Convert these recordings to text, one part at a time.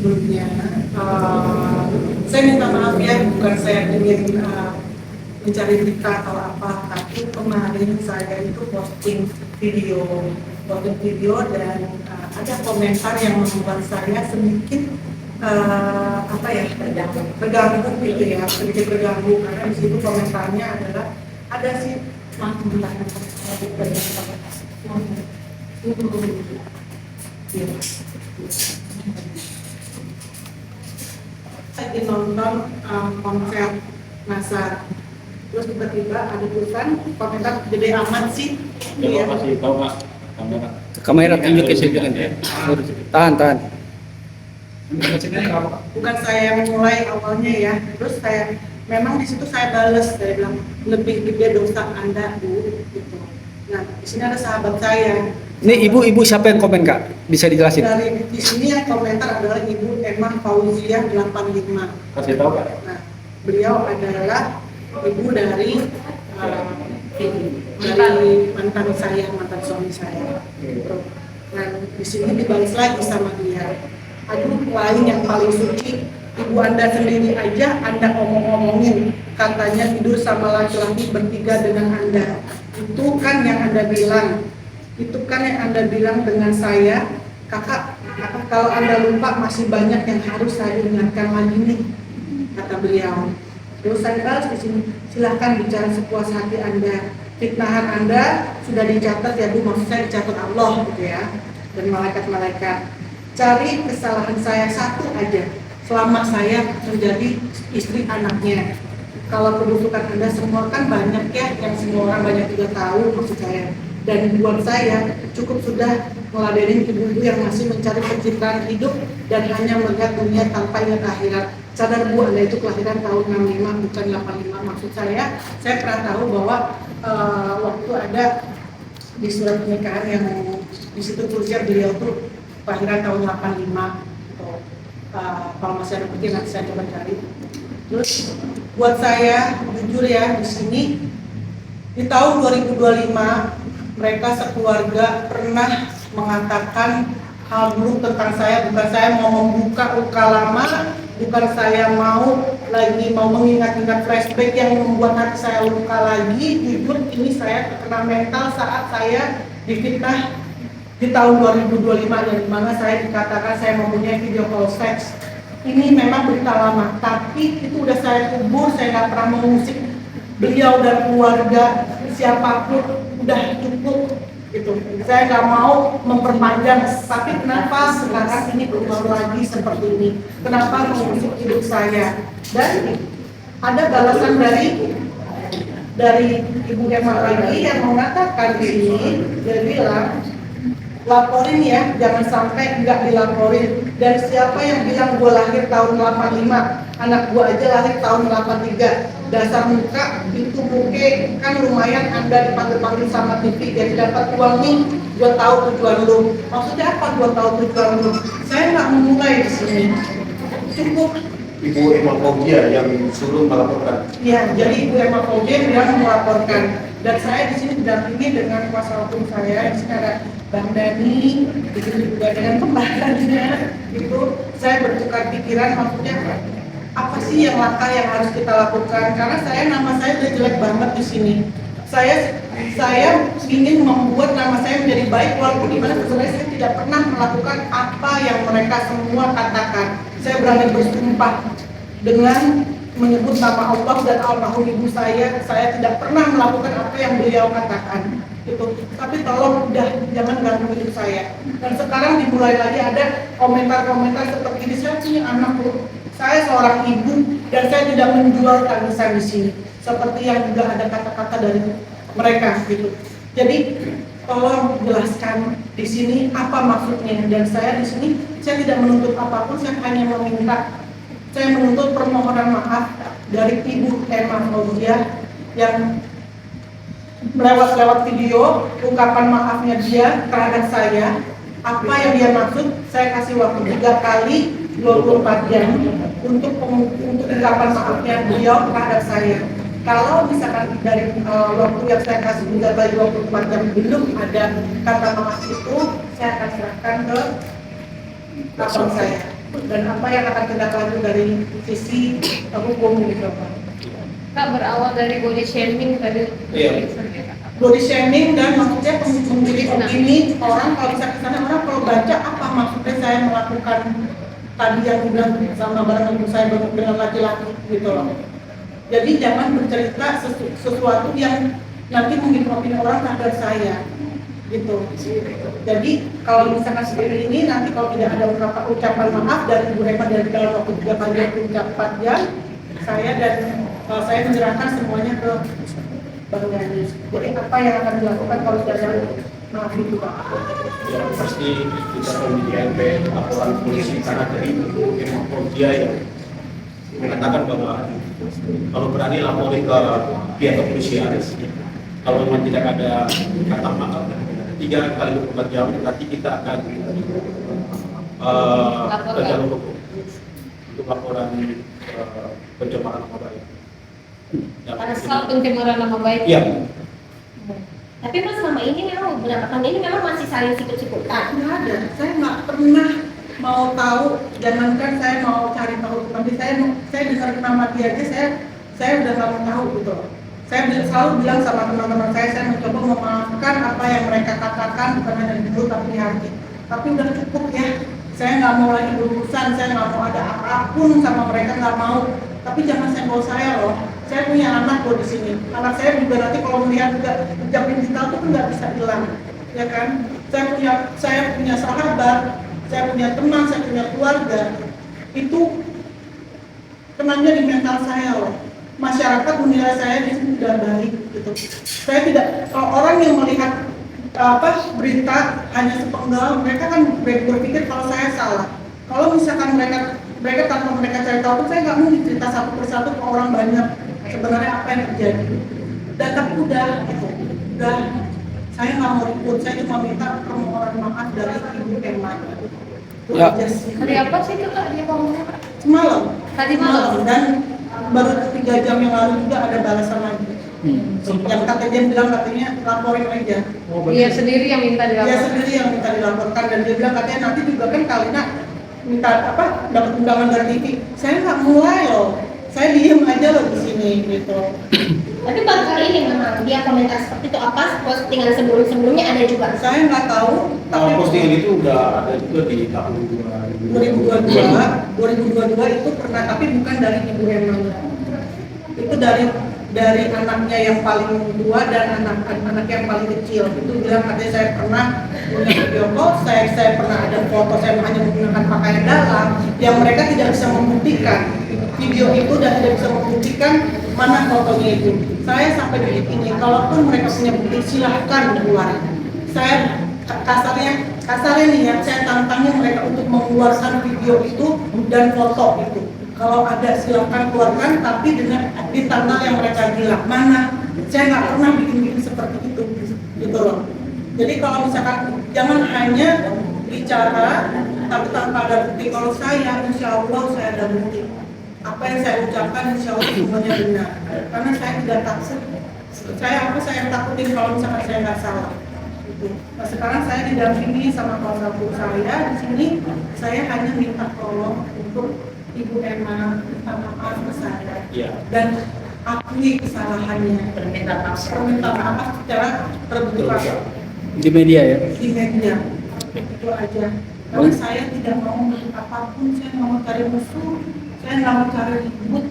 sebelumnya. Saya minta maaf ya, bukan saya ingin mencari berita atau apa, tapi kemarin saya itu posting video dan ada komentar yang membuat saya sedikit terganggu gitu ya, sedikit terganggu karena di situ komentarnya adalah ada sih lagi nonton konser Nasar, terus tiba-tiba ada tulisan komentar gede amat sih. Iya. Masih tahu nggak kamera? Kamera tunjuk ke sini kan ya. Tahan. Bukan saya yang mulai awalnya ya. Terus saya memang di situ saya balas, saya bilang lebih gede dosa Anda Bu. Gitu. Nah di sini ada sahabat saya. Ini ibu siapa yang komen Kak? Bisa dijelasin? Dari di sini yang komentar adalah Ibu Emma Fauziah 85. Kasih tahu Kak? Nah, beliau adalah ibu dari mantan suami saya. Nah, di sini dibalas lagi sama dia. Aduh, lain yang paling suci, ibu Anda sendiri aja Anda omong-omongin, katanya tidur sama laki-laki bertiga dengan Anda. Itu kan yang Anda bilang. Itu kan yang Anda bilang dengan saya, kakak, kalau Anda lupa masih banyak yang harus saya ingatkan lagi nih, kata beliau. Terus saya balas di sini, silahkan bicara sepuas hati Anda. Fitnahan Anda sudah dicatat ya Bu, maksud saya dicatat Allah gitu ya, dan malaikat-malaikat. Cari kesalahan saya satu aja, selama saya menjadi istri anaknya. Kalau kebusukan Anda semua kan banyak ya, yang semua orang banyak juga tahu maksud saya. Dan buat saya cukup sudah meladenin ibu-ibu yang masih mencari pencitraan hidup dan hanya melihat dunia tanpa ingat akhirat. Sadar Bu, Anda itu kelahiran tahun 65 bukan 85. Maksud saya pernah tahu bahwa waktu ada di surat pernikahan yang di situ tulisnya beliau tuh kelahiran tahun 85. Kalau masih ada bukti nanti saya coba cari. Terus buat saya jujur ya, di sini di tahun 2025 mereka sekeluarga pernah mengatakan hal buruk tentang saya. Bukan saya mau membuka luka lama, bukan saya mau mengingat-ingat flashback yang membuat hati saya luka lagi. Jujur ini saya terkena mental saat saya difitnah di tahun 2025 yang dimana saya dikatakan saya mempunyai video call seks. Ini memang berita lama, tapi itu udah saya kubur, saya nggak pernah mengusik beliau dan keluarga siapapun, udah cukup gitu. Saya nggak mau memperpanjang, tapi kenapa sekarang ini berulang lagi seperti ini? Kenapa mengusik hidup saya? Dan ada balasan dari Ibu Emma lagi yang mengatakan di sini, dia bilang laporin ya, jangan sampai nggak dilaporin. Dan siapa yang bilang gue lahir tahun 85, anak gue aja lahir tahun 83. Dasar muka, pintu muke, kan lumayan Anda dipanggil-panggil sama TV, jadi dapat uang nih, gue tahu tujuan lu. Maksudnya apa gue tahu tujuan lu? Saya nggak memulai di sini. Cukup. Ibu Emma Fauziah yang suruh melaporkan. Ya, jadi Ibu Emma Fauziah yang melaporkan. Dan saya di sini didampingi dengan kuasa hukum saya. Di sini ada Bang Dani, begitu juga dengan kembarannya. Itu saya bertukar pikiran, maksudnya apa sih yang langkah yang harus kita lakukan? Karena nama saya udah jelek banget di sini. Saya ingin membuat nama saya menjadi baik, walaupun dimana sebenarnya saya tidak pernah melakukan apa yang mereka semua katakan. Saya berani bersumpah dengan menyebut nama Allah dan almarhum ibu saya tidak pernah melakukan apa yang beliau katakan. Gitu. Tapi tolong udah jangan ganggu hidup saya. Dan sekarang dimulai lagi ada komentar-komentar seperti ini, saya punya anak loh. Saya seorang ibu dan saya tidak menjual tangisan di sini. Seperti yang juga ada kata-kata dari mereka gitu. Jadi tolong jelaskan di sini apa maksudnya. Dan saya di sini saya tidak menuntut apapun, saya hanya saya menuntut permohonan maaf dari Ibu Emma Fauziah yang lewat video ungkapan maafnya dia terhadap saya. Apa yang dia maksud, saya kasih waktu 3 kali 24 jam untuk ungkapan maafnya beliau terhadap saya. Kalau misalkan dari waktu yang saya kasih 3 kali 24 jam belum ada kata maaf itu, saya akan serahkan ke abang saya. dan apa yang akan tindak lanjut dari sisi hukum gitu Pak. Kak, berawal dari body shaming tadi. Iya. Body shaming dan maksudnya memberi opini orang kalau bisa kesana orang kalau baca apa maksudnya saya melakukan tadi yang bilang sama barang ibu saya dengan laki-laki gitu loh. Jadi jangan bercerita sesuatu yang nanti mungkin opini orang terhadap saya gitu. Jadi kalau misalkan seperti ini nanti kalau tidak ada ucapan maaf dari Ibu Hemat dari dalam waktu 3 kali 24 jam saya menyerahkan semuanya ke Bang Gani. Jadi apa yang akan dilakukan kalau tidak ada maaf itu Pak? Ya pasti kita akan di DNP laporan polisi karena dari dia yang mengatakan bahwa kalau berani lapori ke pihak kepolisian. Kalau memang tidak ada kata maaf 3 kali 24 jam nanti kita akan ke jalur hukum untuk laporan pencemaran nama baik. Pasal pencemaran nama baik. Iya. Tapi Mas selama ini memang beberapa tahun ini memang masih saling sikut-sikutan. Nggak ada, saya nggak pernah mau tahu, jangankan saya mau cari tahu, tapi saya dengar nama dia aja saya udah nggak mau tahu gitu. Saya selalu bilang sama teman-teman saya mencoba memaafkan apa yang mereka katakan bukan hanya di mulut tapi di hati. Tapi udah cukup ya, saya nggak mau lagi berurusan, saya nggak mau ada apapun sama mereka, nggak mau. Tapi jangan senggol saya loh. Saya punya anak loh di sini. Anak saya juga nanti kalau melihat juga jejak digital itu nggak bisa hilang, ya kan? Saya punya sahabat, saya punya teman, saya punya keluarga. Itu kenanya di mental saya loh. Masyarakat menilai saya di sini sudah baik gitu. Saya tidak, kalau orang yang melihat berita hanya sepenggal, mereka kan berpikir kalau saya salah. Kalau misalkan mereka tanpa mereka cari tahu, saya nggak mungkin cerita satu persatu ke orang banyak sebenarnya apa yang terjadi. Dan tapi udah gitu, udah saya nggak mau ribut, saya cuma minta permohonan maaf dari Ibu Hemat. Ya. Hari apa sih itu Kak dia ngomongnya? Semalam. Tadi malam. Dan baru 3 jam yang lalu juga ada balasan lagi. Yang katanya bilang katanya laporin aja. Dia sendiri yang minta Dia dilaporkan. sendiri yang minta dilaporkan dan dia bilang katanya nanti juga kan Kalina minta dapat undangan dari TV. Saya nggak mulai loh. Saya diem aja loh di sini gitu. Tapi baru kali ini memang dia komentar seperti itu. Apa postingan sebelumnya ada juga? Saya nggak tahu. Tapi Postingan itu udah ada juga di tahun 2022 itu pernah, tapi bukan dari Ibu Hemat. Itu dari anaknya yang paling tua dan anak yang paling kecil. Itu bilang katanya saya pernah punya video call, saya pernah ada foto saya hanya menggunakan pakaian dalam yang mereka tidak bisa membuktikan video itu dan tidak bisa membuktikan mana fotonya itu. Saya sampai detik ini, kalaupun mereka punya bukti silahkan keluar. Saya kasarnya nih ya, saya tantangin mereka untuk mengeluarkan video itu dan foto itu. Kalau ada silahkan keluarkan, tapi dengan di tanggal yang mereka bilang mana. Saya nggak pernah bikin seperti itu, gitu loh. Jadi kalau misalkan jangan hanya bicara, tapi tanpa ada bukti. Kalau saya, insya Allah saya ada bukti. Apa yang saya ucapkan, insya Allah semuanya benar. Karena saya tidak takut. Saya takutin kalau misalkan saya nggak salah. Gitu. Nah sekarang saya didampingi sama keluarga saya di sini. Saya hanya minta tolong untuk Ibu Emma minta maaf ke saya dan akui kesalahannya, perminta maaf secara terbuka Di media ya. di media. Itu aja. Karena saya tidak mau menuntut apapun, saya nggak mau cari musuh, saya nggak mau cari ribut,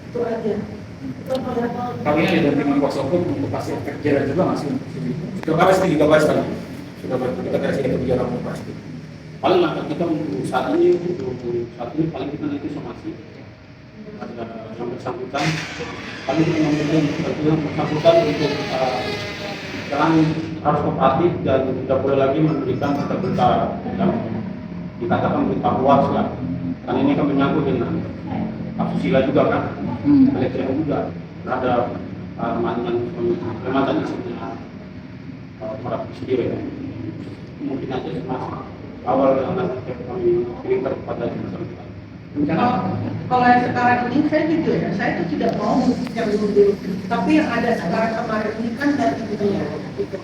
itu aja. Kali ini ada dengan kuasa hukum untuk kasih efek jerah juga nggak sih? Sudah pasti kita kasih kebijakan pasti. Paling langkah kita untuk saat ini paling kita nanti somasi ada yang bersangkutan. Paling kita memberikan yang bersangkutan untuk jangan harus kooperatif dan tidak boleh lagi memberikan berita yang dikatakan berita hoax lah. Karena ini kan menyangkut dengan asusila juga kan, pelecehan juga terhadap mantan istrinya para sendiri. Mungkin aja mas awal yang nanti kami kirimkan kepada masyarakat. Kalau yang sekarang ini saya jujur ya, saya itu tidak mau yang dulu. Tapi yang ada sekarang kemarin ini kan dari ibunya. Gitu.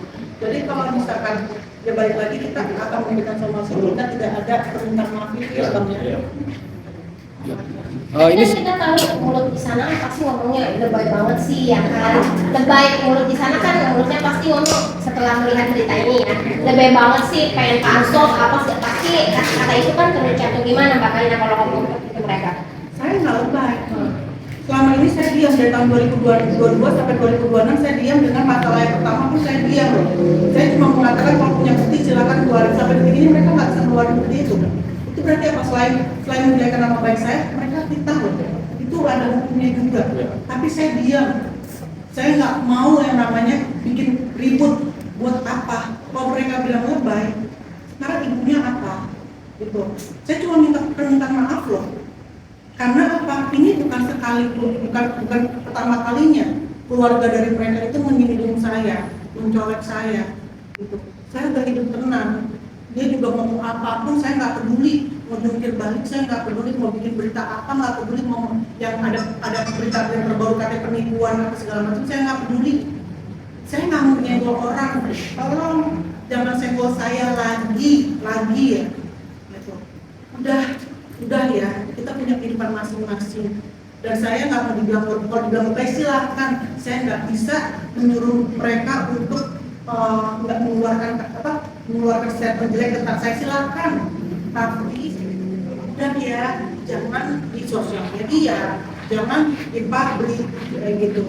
Jadi kalau misalkan ya balik lagi kita akan memberikan somasi, kita tidak ada permintaan maaf itu ya Bang ya. Iya. Ini Kan kita tahu mulut di sana pasti ngomongnya lebay banget sih ya kan. Lebay mulut di sana kan mulutnya pasti ngomong setelah melihat berita ini ya. Lebay banget sih, pengen pansos apa sih, pasti kata itu kan terucap tuh gimana makanya kalau ngomong ke mereka. Saya nggak lebay. Selama ini saya diam dari tahun 2022 sampai 2026 saya diam dengan masalah yang pertama pun saya diam loh. Saya cuma mengatakan kalau punya bukti silakan keluarin, sampai detik ini mereka nggak bisa keluarin bukti itu. Itu berarti apa, selain menjelekan nama baik saya, mereka fitnah loh. Itu ada hukumnya juga. Tapi saya diam. Saya nggak mau yang namanya bikin ribut. Buat apa? Kalau mereka bilang lebay, sekarang ibunya apa? Gitu. Saya cuma minta permintaan maaf loh. Karena apa? Ini bukan sekali, bukan pertama kalinya keluarga dari mereka itu menyinggung saya, mencolek saya. Gitu. Saya udah hidup tenang. Dia juga ngomong apapun saya nggak peduli, mau jungkir balik saya nggak peduli, mau bikin berita apa nggak peduli, mau yang ada berita yang terbaru kayak penipuan apa segala macam saya nggak peduli. Saya nggak mau nyenggol orang, tolong jangan senggol saya lagi ya. Gitu. Udah ya, kita punya kehidupan masing-masing. Dan saya nggak mau dibilang kalau dibilang lebay silahkan, saya nggak bisa menyuruh mereka untuk nggak mengeluarkan statement jelek tentang saya, silakan. Tapi udah ya, jangan di sosial media, jangan di publik kayak gitu.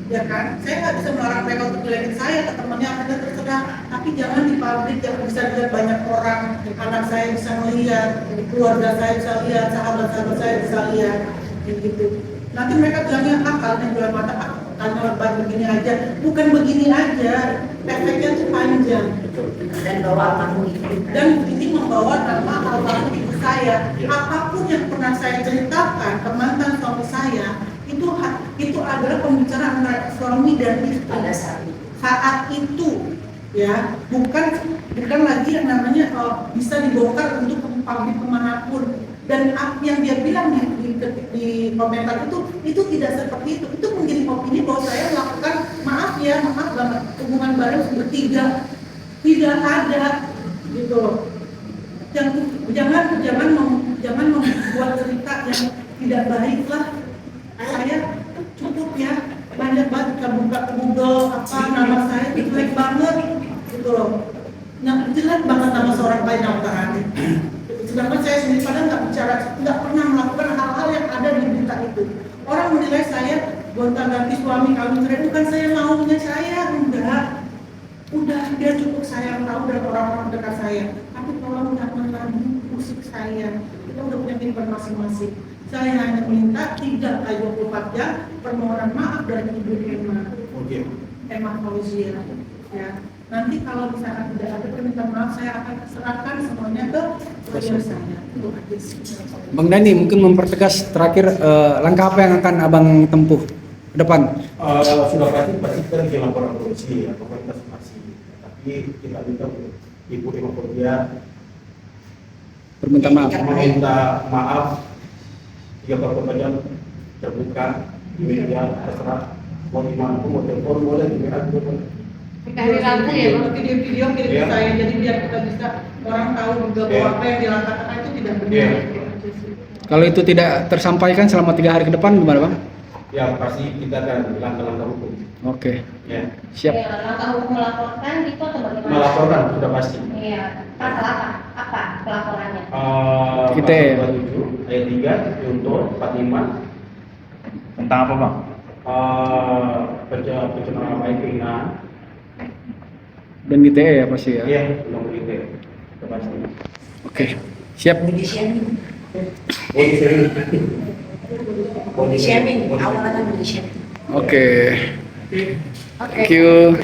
Ya kan, saya nggak bisa melarang mereka untuk jelekin saya ke temannya apa saja terserah, tapi jangan di publik, jangan bisa dilihat banyak orang, anak saya bisa melihat, keluarga saya bisa lihat, sahabat-sahabat saya bisa lihat, kayak gitu. Nanti mereka bilangnya kalian jual mata, karena lebat begini aja, bukan begini aja, efeknya tuh panjang. Dan bawa almarhum itu. Dan ini membawa nama almarhum ibu saya. Apapun yang pernah saya ceritakan ke mantan suami saya, itu adalah pembicaraan antara suami dan istri pada saat itu, ya, bukan lagi yang namanya bisa dibongkar untuk publik kemanapun. Dan yang dia bilang di komentar itu tidak seperti itu menjadi opini bahwa saya melakukan maaf banget hubungan baru bertiga, tidak ada gitu. Jangan membuat cerita yang tidak baik lah. Saya cukup ya, banyak banget buka Google nama saya jelek banget gitu loh. Jelek banget nama seorang Pak Nautahani. Sedangkan saya sendiri padahal nggak pernah melakukan hal-hal yang ada di berita itu. Orang menilai saya gonta-ganti suami kawin cerai, bukan saya maunya saya, udah dia cukup sayang tahu dan orang-orang dekat saya. Tapi tolong jangan lagi musik saya, kita udah punya kehidupan masing-masing. Saya hanya minta 3x24 jam permohonan maaf dari Ibu Emma Fauzia. Ya. Nanti kalau misalkan tidak ada permintaan maaf, saya akan serahkan semuanya ke lawyer saya. Bang Dhani mungkin mempertegas terakhir langkah apa yang akan Abang tempuh ke depan? Sudah pasti kita bikin laporan polisi atau masih. Tapi kita minta Ibu Emma Fauzia meminta maaf 3/4 jam terbuka di media terserah, mau dimana pun, mau telepon boleh, di WA juga boleh. Hari Rabu ya Bang? Video kirim ke saya, jadi biar kita bisa orang tahu juga bahwa apa yang dilangkahkan itu tidak benar. Kalau itu tidak tersampaikan selama 3 hari ke depan gimana Bang? Ya pasti kita akan langkah-langkah hukum. Oke, Ya. siap. Ya, langkah hukum melaporkan gitu atau bagaimana? Melaporkan sudah pasti. Iya, pasal apa pelaporannya? Kita ya. 27 ayat 3 untuk 45 Tentang apa Bang? pencemaran nama baik penghinaan. Dan di TE ya pasti ya. Iya, belum begitu. Sudah pasti. Oke, siap. Body shaming. Oke. Thank you.